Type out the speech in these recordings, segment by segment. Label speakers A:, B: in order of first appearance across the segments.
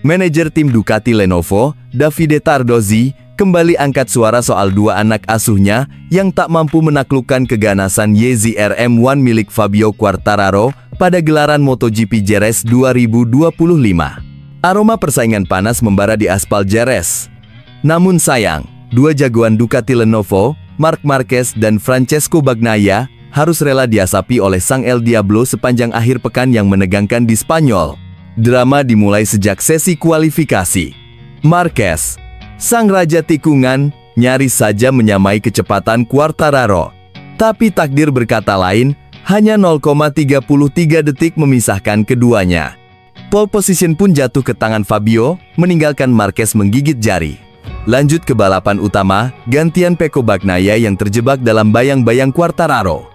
A: Manajer tim Ducati Lenovo, Davide Tardozzi, kembali angkat suara soal dua anak asuhnya yang tak mampu menaklukkan keganasan YZR-M1 milik Fabio Quartararo pada gelaran MotoGP Jerez 2025. Aroma persaingan panas membara di aspal Jerez. Namun sayang, dua jagoan Ducati Lenovo, Marc Marquez dan Francesco Bagnaia, harus rela diasapi oleh sang El Diablo sepanjang akhir pekan yang menegangkan di Spanyol. Drama dimulai sejak sesi kualifikasi. Marquez, sang raja tikungan, nyaris saja menyamai kecepatan Quartararo. Tapi takdir berkata lain, hanya 0,33 detik memisahkan keduanya. Pole position pun jatuh ke tangan Fabio, meninggalkan Marquez menggigit jari. Lanjut ke balapan utama, gantian Pecco Bagnaia yang terjebak dalam bayang-bayang Quartararo.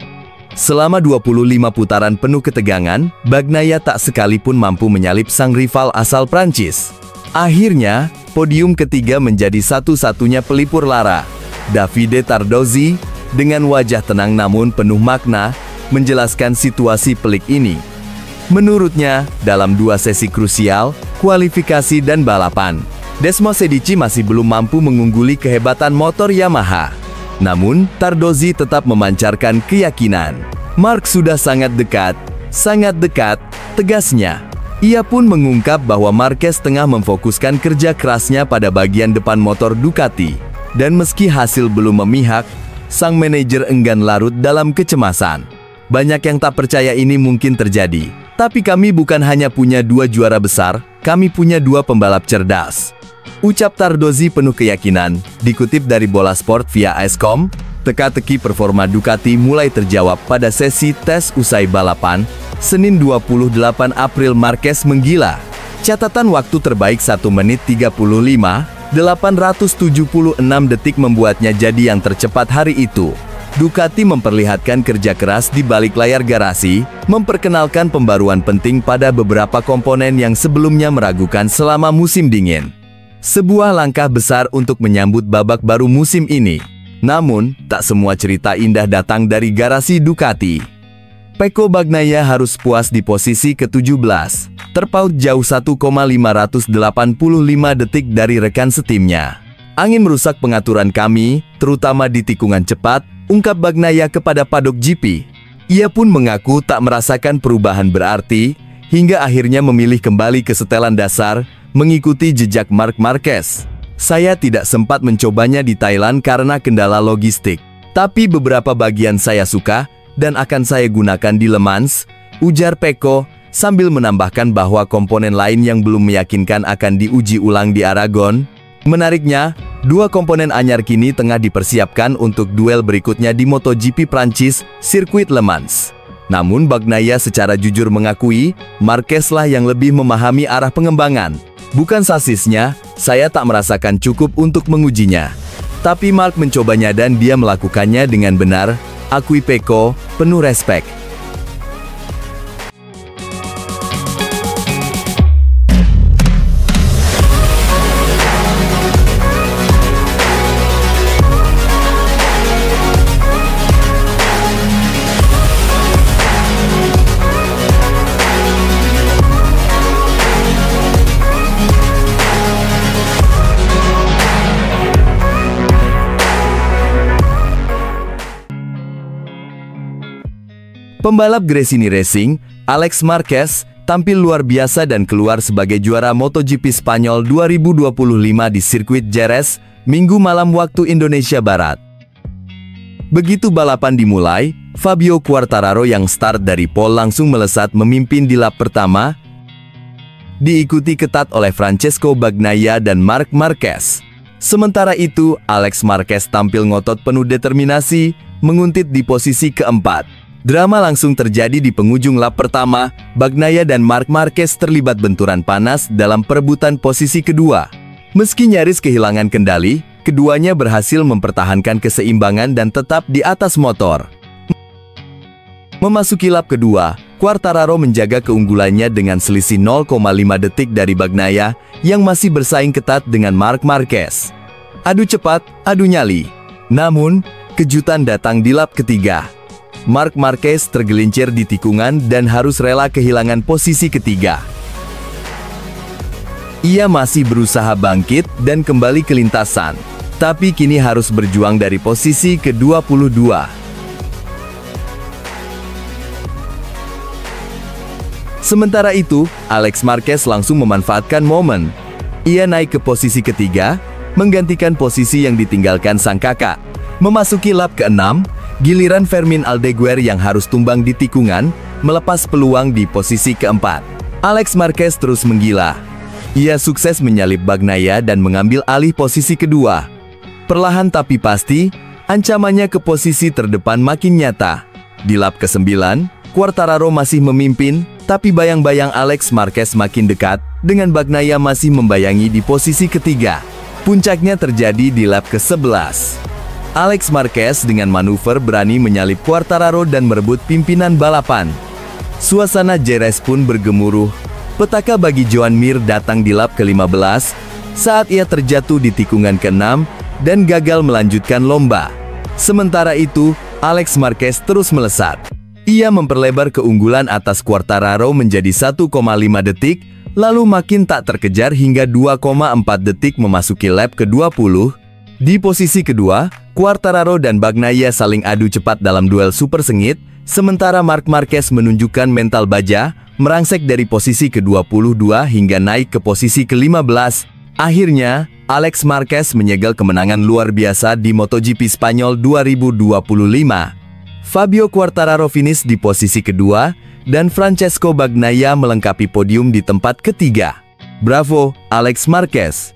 A: Selama 25 putaran penuh ketegangan, Bagnaia tak sekalipun mampu menyalip sang rival asal Prancis. Akhirnya, podium ketiga menjadi satu-satunya pelipur lara. Davide Tardozzi, dengan wajah tenang namun penuh makna, menjelaskan situasi pelik ini. Menurutnya, dalam dua sesi krusial, kualifikasi dan balapan, Desmos Edici masih belum mampu mengungguli kehebatan motor Yamaha. Namun, Tardozzi tetap memancarkan keyakinan. Marc sudah sangat dekat, tegasnya. Ia pun mengungkap bahwa Marquez tengah memfokuskan kerja kerasnya pada bagian depan motor Ducati. Dan meski hasil belum memihak, sang manajer enggan larut dalam kecemasan. Banyak yang tak percaya ini mungkin terjadi. Tapi kami bukan hanya punya dua juara besar, kami punya dua pembalap cerdas. Ucap Tardozzi penuh keyakinan, dikutip dari Bola Sport via Escom. Teka-teki performa Ducati mulai terjawab pada sesi tes usai balapan, Senin 28 April. Marquez menggila. Catatan waktu terbaik 1 menit 35,876 detik membuatnya jadi yang tercepat hari itu. Ducati memperlihatkan kerja keras di balik layar garasi, memperkenalkan pembaruan penting pada beberapa komponen yang sebelumnya meragukan selama musim dingin. Sebuah langkah besar untuk menyambut babak baru musim ini. Namun, tak semua cerita indah datang dari garasi Ducati. Pecco Bagnaia harus puas di posisi ke-17, terpaut jauh 1,585 detik dari rekan setimnya. Angin merusak pengaturan kami, terutama di tikungan cepat, ungkap Bagnaia kepada paddock GP. Ia pun mengaku tak merasakan perubahan berarti, hingga akhirnya memilih kembali ke setelan dasar, mengikuti jejak Marc Marquez. Saya tidak sempat mencobanya di Thailand karena kendala logistik. Tapi beberapa bagian saya suka, dan akan saya gunakan di Le Mans, ujar Pecco, sambil menambahkan bahwa komponen lain yang belum meyakinkan akan diuji ulang di Aragon. Menariknya, dua komponen anyar kini tengah dipersiapkan untuk duel berikutnya di MotoGP Prancis, sirkuit Le Mans. Namun Bagnaia secara jujur mengakui, Marquez lah yang lebih memahami arah pengembangan. Bukan sasisnya, saya tak merasakan cukup untuk mengujinya. Tapi Marc mencobanya dan dia melakukannya dengan benar, akui Pecco, penuh respek. Pembalap Gresini Racing, Alex Marquez, tampil luar biasa dan keluar sebagai juara MotoGP Spanyol 2025 di sirkuit Jerez, Minggu malam waktu Indonesia Barat. Begitu balapan dimulai, Fabio Quartararo yang start dari pole langsung melesat memimpin di lap pertama, diikuti ketat oleh Francesco Bagnaia dan Marc Marquez. Sementara itu, Alex Marquez tampil ngotot penuh determinasi, menguntit di posisi keempat. Drama langsung terjadi di penghujung lap pertama, Bagnaia dan Marc Marquez terlibat benturan panas dalam perebutan posisi kedua. Meski nyaris kehilangan kendali, keduanya berhasil mempertahankan keseimbangan dan tetap di atas motor. Memasuki lap kedua, Quartararo menjaga keunggulannya dengan selisih 0,5 detik dari Bagnaia, yang masih bersaing ketat dengan Marc Marquez. Adu cepat, adu nyali. Namun, kejutan datang di lap ketiga. Marc Marquez tergelincir di tikungan dan harus rela kehilangan posisi ketiga. Ia masih berusaha bangkit dan kembali ke lintasan, tapi kini harus berjuang dari posisi ke-22. Sementara itu, Alex Marquez langsung memanfaatkan momen. Ia naik ke posisi ketiga, menggantikan posisi yang ditinggalkan sang kakak. Memasuki lap ke-6, giliran Fermin Aldeguer yang harus tumbang di tikungan, melepas peluang di posisi keempat. Alex Marquez terus menggila. Ia sukses menyalip Bagnaia dan mengambil alih posisi kedua. Perlahan tapi pasti, ancamannya ke posisi terdepan makin nyata. Di lap ke-9, Quartararo masih memimpin, tapi bayang-bayang Alex Marquez makin dekat, dengan Bagnaia masih membayangi di posisi ketiga. Puncaknya terjadi di lap ke-11. Alex Marquez dengan manuver berani menyalip Quartararo dan merebut pimpinan balapan. Suasana Jerez pun bergemuruh. Petaka bagi Joan Mir datang di lap ke-15 saat ia terjatuh di tikungan ke-6 dan gagal melanjutkan lomba. Sementara itu, Alex Marquez terus melesat. Ia memperlebar keunggulan atas Quartararo menjadi 1,5 detik, lalu makin tak terkejar hingga 2,4 detik memasuki lap ke-20. Di posisi kedua, Quartararo dan Bagnaia saling adu cepat dalam duel super sengit, sementara Marc Marquez menunjukkan mental baja, merangsek dari posisi ke-22 hingga naik ke posisi ke-15. Akhirnya, Alex Marquez menyegel kemenangan luar biasa di MotoGP Spanyol 2025. Fabio Quartararo finish di posisi kedua, dan Francesco Bagnaia melengkapi podium di tempat ketiga. Bravo, Alex Marquez!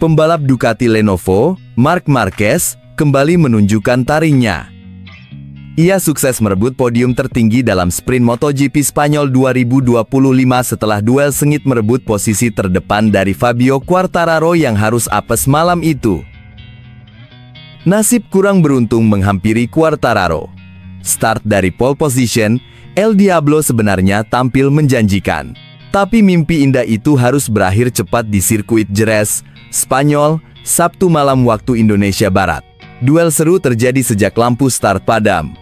A: Pembalap Ducati Lenovo, Marc Marquez, kembali menunjukkan taringnya. Ia sukses merebut podium tertinggi dalam sprint MotoGP Spanyol 2025 setelah duel sengit merebut posisi terdepan dari Fabio Quartararo yang harus apes malam itu. Nasib kurang beruntung menghampiri Quartararo. Start dari pole position, El Diablo sebenarnya tampil menjanjikan. Tapi mimpi indah itu harus berakhir cepat di sirkuit Jerez, Spanyol, Sabtu malam waktu Indonesia Barat. Duel seru terjadi sejak lampu start padam.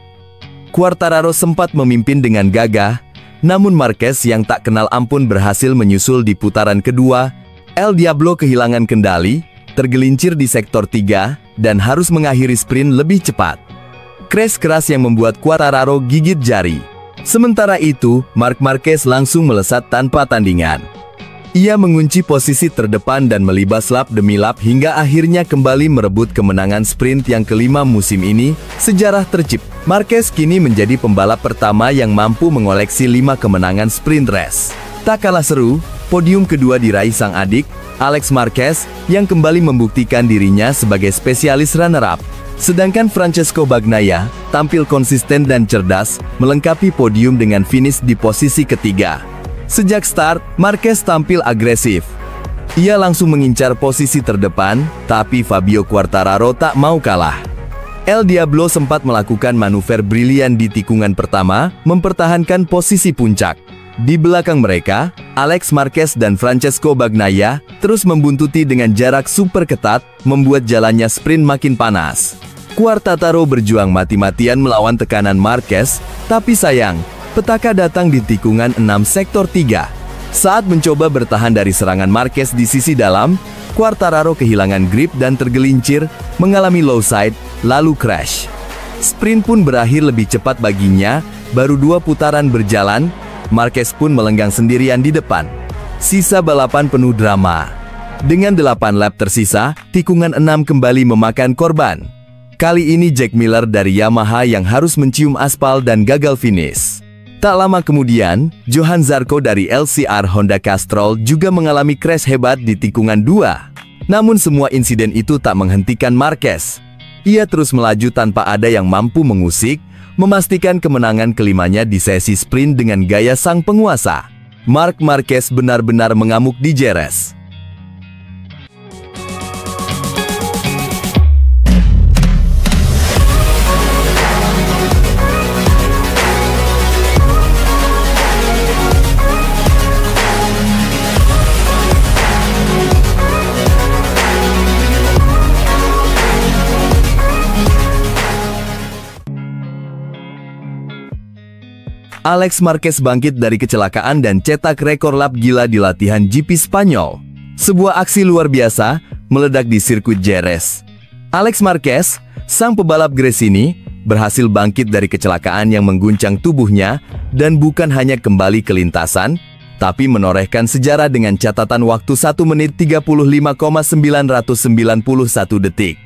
A: Quartararo sempat memimpin dengan gagah, namun Marquez yang tak kenal ampun berhasil menyusul di putaran kedua. El Diablo kehilangan kendali, tergelincir di sektor 3, dan harus mengakhiri sprint lebih cepat. Crash keras yang membuat Quartararo gigit jari. Sementara itu, Marc Marquez langsung melesat tanpa tandingan. Ia mengunci posisi terdepan dan melibas lap demi lap hingga akhirnya kembali merebut kemenangan sprint yang kelima musim ini. Sejarah tercipta. Marquez kini menjadi pembalap pertama yang mampu mengoleksi 5 kemenangan sprint race. Tak kalah seru, podium kedua diraih sang adik, Alex Marquez, yang kembali membuktikan dirinya sebagai spesialis runner-up. Sedangkan Francesco Bagnaia tampil konsisten dan cerdas, melengkapi podium dengan finish di posisi ketiga. Sejak start, Marquez tampil agresif. Ia langsung mengincar posisi terdepan, tapi Fabio Quartararo tak mau kalah. El Diablo sempat melakukan manuver brilian di tikungan pertama, mempertahankan posisi puncak. Di belakang mereka, Alex Marquez dan Francesco Bagnaia terus membuntuti dengan jarak super ketat, membuat jalannya sprint makin panas. Quartararo berjuang mati-matian melawan tekanan Marquez, tapi sayang, petaka datang di tikungan 6 sektor 3. Saat mencoba bertahan dari serangan Marquez di sisi dalam, Quartararo kehilangan grip dan tergelincir, mengalami low side, lalu crash. Sprint pun berakhir lebih cepat baginya, baru 2 putaran berjalan, Marquez pun melenggang sendirian di depan. Sisa balapan penuh drama. Dengan 8 lap tersisa, tikungan 6 kembali memakan korban. Kali ini Jack Miller dari Yamaha yang harus mencium aspal dan gagal finish. Tak lama kemudian, Johan Zarco dari LCR Honda Castrol juga mengalami crash hebat di tikungan 2. Namun semua insiden itu tak menghentikan Marquez. Ia terus melaju tanpa ada yang mampu mengusik, memastikan kemenangan kelimanya di sesi sprint dengan gaya sang penguasa. Marc Marquez benar-benar mengamuk di Jerez. Alex Marquez bangkit dari kecelakaan dan cetak rekor lap gila di latihan GP Spanyol. Sebuah aksi luar biasa meledak di sirkuit Jerez. Alex Marquez, sang pebalap Gresini, berhasil bangkit dari kecelakaan yang mengguncang tubuhnya dan bukan hanya kembali ke lintasan, tapi menorehkan sejarah dengan catatan waktu 1 menit 35,991 detik.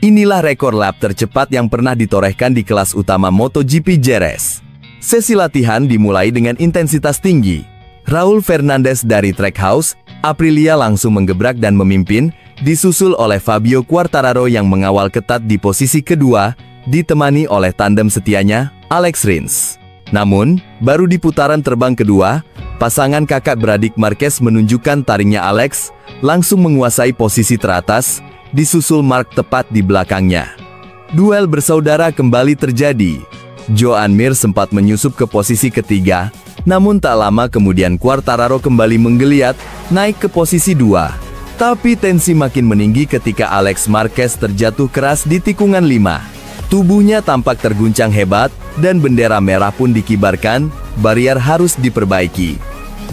A: Inilah rekor lap tercepat yang pernah ditorehkan di kelas utama MotoGP Jerez. Sesi latihan dimulai dengan intensitas tinggi. Raul Fernandez dari Trackhouse, Aprilia langsung menggebrak dan memimpin, disusul oleh Fabio Quartararo yang mengawal ketat di posisi kedua, ditemani oleh tandem setianya, Alex Rins. Namun, baru di putaran terbang kedua, pasangan kakak beradik Marquez menunjukkan taringnya. Alex langsung menguasai posisi teratas, disusul Marc tepat di belakangnya. Duel bersaudara kembali terjadi. Joan Mir sempat menyusup ke posisi ketiga, namun tak lama kemudian Quartararo kembali menggeliat, naik ke posisi 2. Tapi tensi makin meninggi ketika Alex Marquez terjatuh keras di tikungan 5. Tubuhnya tampak terguncang hebat, dan bendera merah pun dikibarkan, barier harus diperbaiki.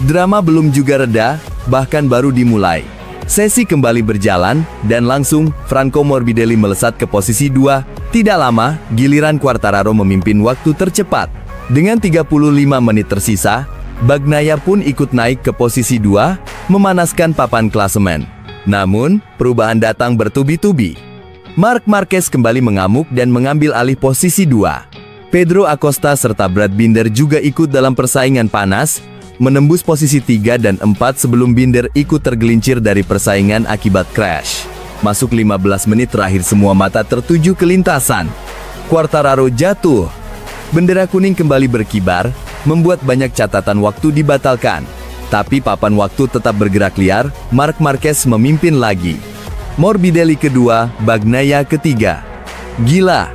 A: Drama belum juga reda, bahkan baru dimulai. Sesi kembali berjalan, dan langsung Franco Morbidelli melesat ke posisi 2. Tidak lama, giliran Quartararo memimpin waktu tercepat. Dengan 35 menit tersisa, Bagnaia pun ikut naik ke posisi 2, memanaskan papan klasemen. Namun, perubahan datang bertubi-tubi. Marc Marquez kembali mengamuk dan mengambil alih posisi 2. Pedro Acosta serta Brad Binder juga ikut dalam persaingan panas, menembus posisi 3 dan 4 sebelum Binder ikut tergelincir dari persaingan akibat crash. Masuk 15 menit terakhir semua mata tertuju ke lintasan. Quartararo jatuh. Bendera kuning kembali berkibar, membuat banyak catatan waktu dibatalkan. Tapi papan waktu tetap bergerak liar, Marc Marquez memimpin lagi. Morbidelli kedua, Bagnaia ketiga. Gila.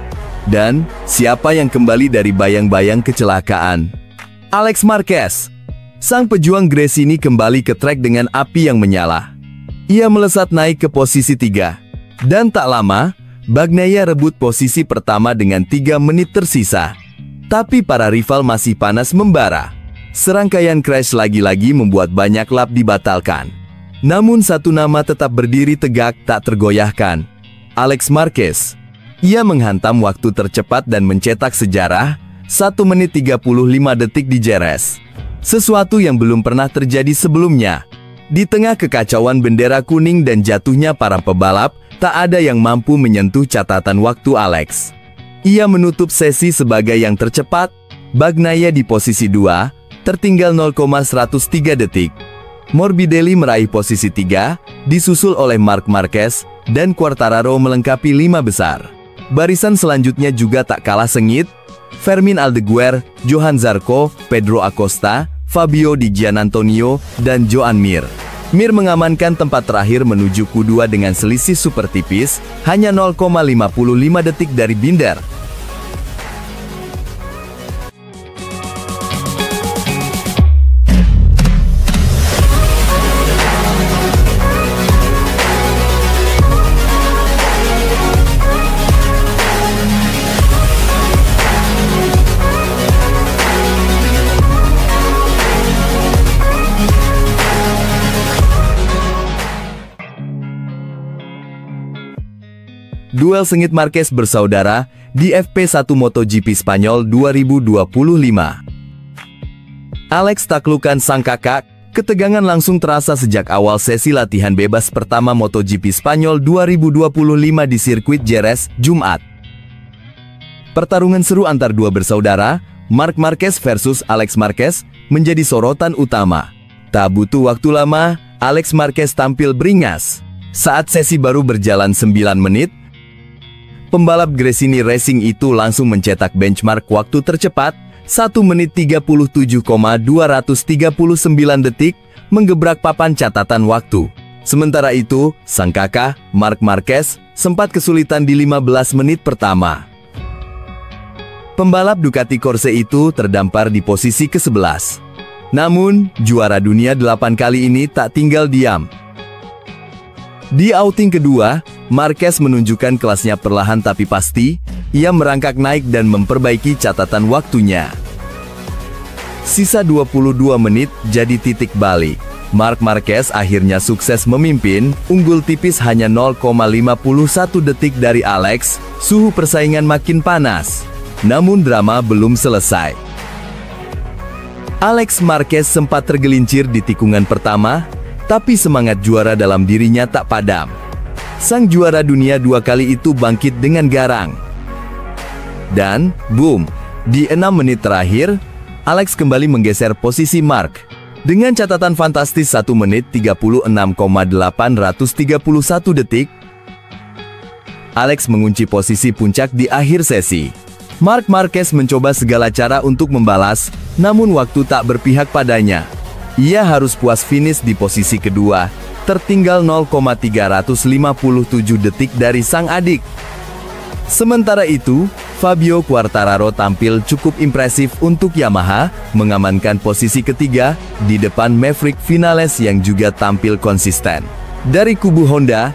A: Dan, siapa yang kembali dari bayang-bayang kecelakaan? Alex Marquez. Sang pejuang Gresini kembali ke trek dengan api yang menyala. Ia melesat naik ke posisi 3. Dan tak lama, Bagnaia rebut posisi pertama dengan 3 menit tersisa. Tapi para rival masih panas membara. Serangkaian crash lagi-lagi membuat banyak lap dibatalkan. Namun satu nama tetap berdiri tegak tak tergoyahkan. Alex Marquez. Ia menghantam waktu tercepat dan mencetak sejarah, 1 menit 35 detik di Jerez. Sesuatu yang belum pernah terjadi sebelumnya. Di tengah kekacauan bendera kuning dan jatuhnya para pebalap, tak ada yang mampu menyentuh catatan waktu Alex. Ia menutup sesi sebagai yang tercepat, Bagnaia di posisi 2, tertinggal 0,103 detik. Morbidelli meraih posisi 3, disusul oleh Marc Marquez, dan Quartararo melengkapi 5 besar. Barisan selanjutnya juga tak kalah sengit, Fermin Aldeguer, Johan Zarco, Pedro Acosta, Fabio Di Giannantonio, dan Joan Mir. Mir mengamankan tempat terakhir menuju Q2 dengan selisih super tipis, hanya 0,55 detik dari Binder. Duel sengit Marquez bersaudara di FP1 MotoGP Spanyol 2025. Alex taklukan sang kakak, ketegangan langsung terasa sejak awal sesi latihan bebas pertama MotoGP Spanyol 2025 di sirkuit Jerez, Jumat. Pertarungan seru antar dua bersaudara, Marc Marquez versus Alex Marquez, menjadi sorotan utama. Tak butuh waktu lama, Alex Marquez tampil beringas. Saat sesi baru berjalan 9 menit, pembalap Gresini Racing itu langsung mencetak benchmark waktu tercepat 1 menit 37,239 detik, menggebrak papan catatan waktu. Sementara itu, sang kakak, Marc Marquez, sempat kesulitan di 15 menit pertama. Pembalap Ducati Corse itu terdampar di posisi ke-11. Namun, juara dunia 8 kali ini tak tinggal diam. Di outing kedua, Marquez menunjukkan kelasnya perlahan tapi pasti. Ia merangkak naik dan memperbaiki catatan waktunya. Sisa 22 menit jadi titik balik. Marc Marquez akhirnya sukses memimpin, unggul tipis hanya 0,51 detik dari Alex. Suhu persaingan makin panas. Namun drama belum selesai. Alex Marquez sempat tergelincir di tikungan pertama, tapi semangat juara dalam dirinya tak padam. Sang juara dunia 2 kali itu bangkit dengan garang. Dan, boom, di 6 menit terakhir, Alex kembali menggeser posisi Marc. Dengan catatan fantastis 1 menit 36,831 detik, Alex mengunci posisi puncak di akhir sesi. Marc Marquez mencoba segala cara untuk membalas, namun waktu tak berpihak padanya. Ia harus puas finish di posisi kedua, tertinggal 0,357 detik dari sang adik. Sementara itu, Fabio Quartararo tampil cukup impresif untuk Yamaha, mengamankan posisi ketiga di depan Maverick Vinales yang juga tampil konsisten. Dari kubu Honda,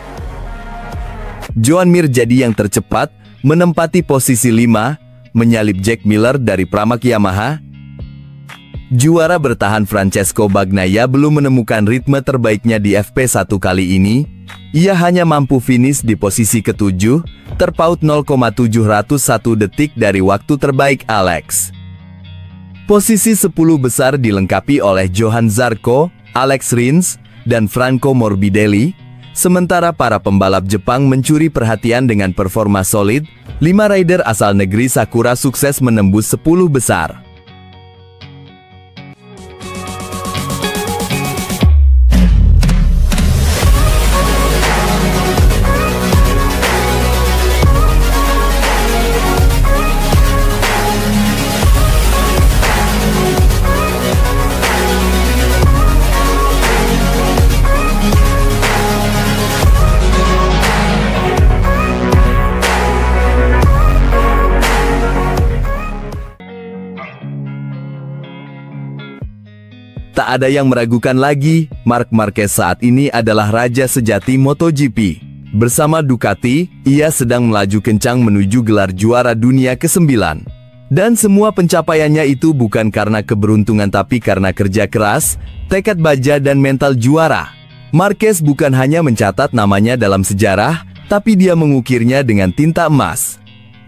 A: Joan Mir jadi yang tercepat, menempati posisi 5, menyalip Jack Miller dari Pramac Yamaha. Juara bertahan Francesco Bagnaia belum menemukan ritme terbaiknya di FP1 kali ini. Ia hanya mampu finish di posisi ke-7, terpaut 0,701 detik dari waktu terbaik Alex. Posisi 10 besar dilengkapi oleh Johann Zarco, Alex Rins, dan Franco Morbidelli. Sementara para pembalap Jepang mencuri perhatian dengan performa solid, 5 rider asal negeri Sakura sukses menembus 10 besar. Tak ada yang meragukan lagi, Marc Marquez saat ini adalah raja sejati MotoGP. Bersama Ducati, ia sedang melaju kencang menuju gelar juara dunia ke-9. Dan semua pencapaiannya itu bukan karena keberuntungan tapi karena kerja keras, tekad baja dan mental juara. Marquez bukan hanya mencatat namanya dalam sejarah, tapi dia mengukirnya dengan tinta emas.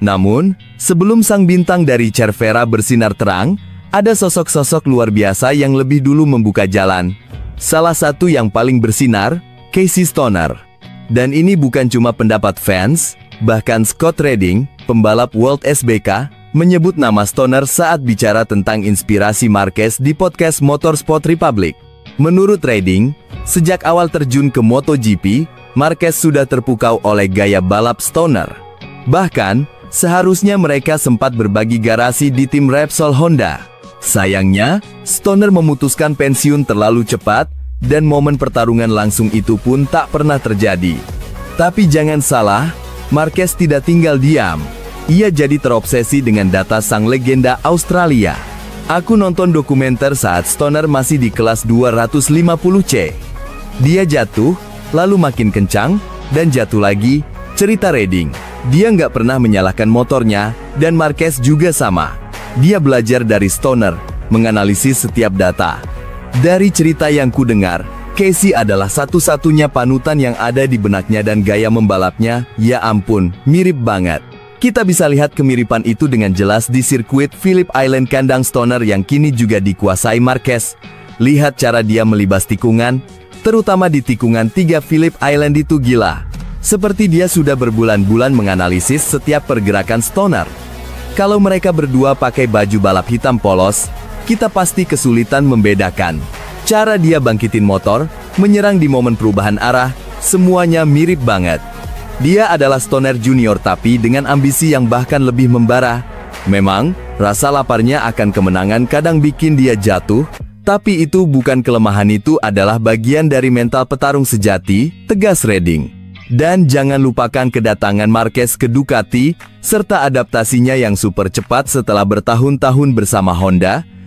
A: Namun, sebelum sang bintang dari Cervera bersinar terang, ada sosok-sosok luar biasa yang lebih dulu membuka jalan. Salah satu yang paling bersinar, Casey Stoner. Dan ini bukan cuma pendapat fans, bahkan Scott Redding, pembalap World SBK, menyebut nama Stoner saat bicara tentang inspirasi Marquez di podcast Motorsport Republic. Menurut Redding, sejak awal terjun ke MotoGP, Marquez sudah terpukau oleh gaya balap Stoner. Bahkan, seharusnya mereka sempat berbagi garasi di tim Repsol Honda. Sayangnya, Stoner memutuskan pensiun terlalu cepat, dan momen pertarungan langsung itu pun tak pernah terjadi. Tapi jangan salah, Marquez tidak tinggal diam. Ia jadi terobsesi dengan data sang legenda Australia. Aku nonton dokumenter saat Stoner masih di kelas 250C. Dia jatuh, lalu makin kencang, dan jatuh lagi, cerita Redding. Dia nggak pernah menyalahkan motornya, dan Marquez juga sama. Dia belajar dari Stoner, menganalisis setiap data. Dari cerita yang ku dengar, Casey adalah satu-satunya panutan yang ada di benaknya dan gaya membalapnya, ya ampun, mirip banget. Kita bisa lihat kemiripan itu dengan jelas di sirkuit Phillip Island kandang Stoner yang kini juga dikuasai Marquez. Lihat cara dia melibas tikungan, terutama di tikungan 3 Phillip Island itu gila. Seperti dia sudah berbulan-bulan menganalisis setiap pergerakan Stoner. Kalau mereka berdua pakai baju balap hitam polos, kita pasti kesulitan membedakan. Cara dia bangkitin motor, menyerang di momen perubahan arah, semuanya mirip banget. Dia adalah stoner junior tapi dengan ambisi yang bahkan lebih membara. Memang, rasa laparnya akan kemenangan kadang bikin dia jatuh, tapi itu bukan kelemahan, itu adalah bagian dari mental petarung sejati, tegas Redding. Dan jangan lupakan kedatangan Marquez ke Ducati, serta adaptasinya yang super cepat setelah bertahun-tahun bersama Honda.